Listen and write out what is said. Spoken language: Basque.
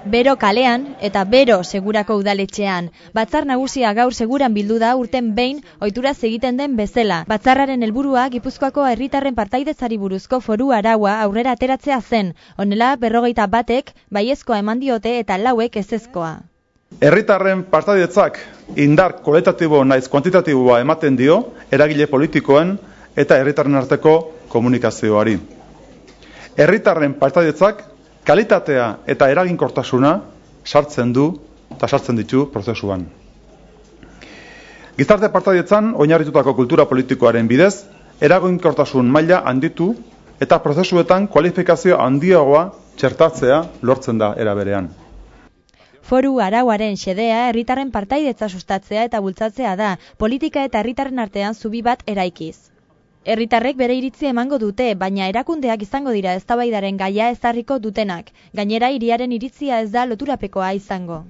Bero kalean eta Bero Segurako udaletxean. Batzar nagusia gaur Seguran bildu da urten behin ohituraz egiten den bezala. Batzarraren helburua Gipuzkoako herritarren partaidetzari buruzko foru araua aurrera ateratzea zen. Honela 51ek baiezkoa eman diote eta 4ek ezezkoa. Herritarren partaidetzak indar kualitatibo naiz kuantitatiboa ematen dio eragile politikoen eta herritarren arteko komunikazioari. Herritarren partaidetzak kalitatea eta eraginkortasuna sartzen ditu prozesuan. Gizarte partaidetzan oinarritutako kultura politikoaren bidez, eraginkortasun maila handitu eta prozesuetan kualifikazio handiagoa txertatzea lortzen da era berean. Foru arauaren xedea herritarren partaidetza sustatzea eta bultzatzea da, politika eta herritarren artean zubi bat eraikiz. Herritarrek bere iritzia emango dute, baina erakundeak izango dira eztabaidaren gaia ezarriko dutenak. Gainera, hiriaren iritzia ez da loturapekoa izango.